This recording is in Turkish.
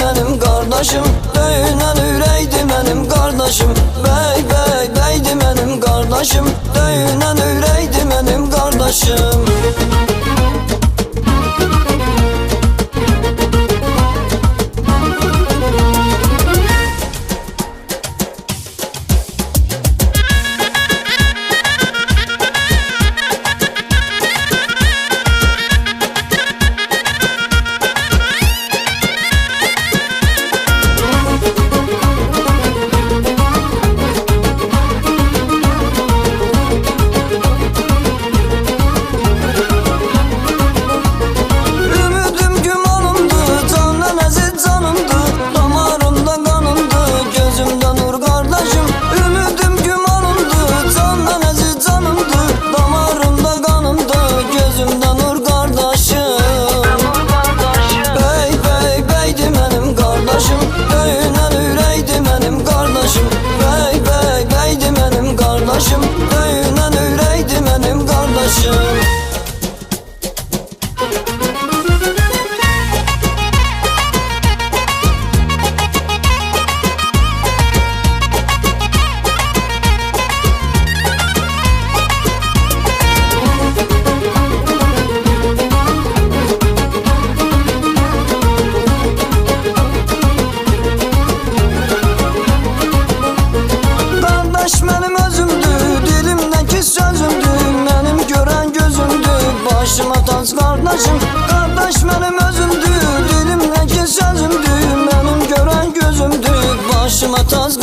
benim kardeşim, döyünen üreydi benim kardeşim. Bey bey beydi benim kardeşim, döyünen üreydi benim kardeşim. Döyünen üreydi benim kardeşim. Kardeş benim özümdü, dilimdeki sözümdü, benim gören gözümdü, başıma tac kardeşim. Kardeş benim özümdü, dilimdeki sözümdü, benim gören gözümdü, başıma tac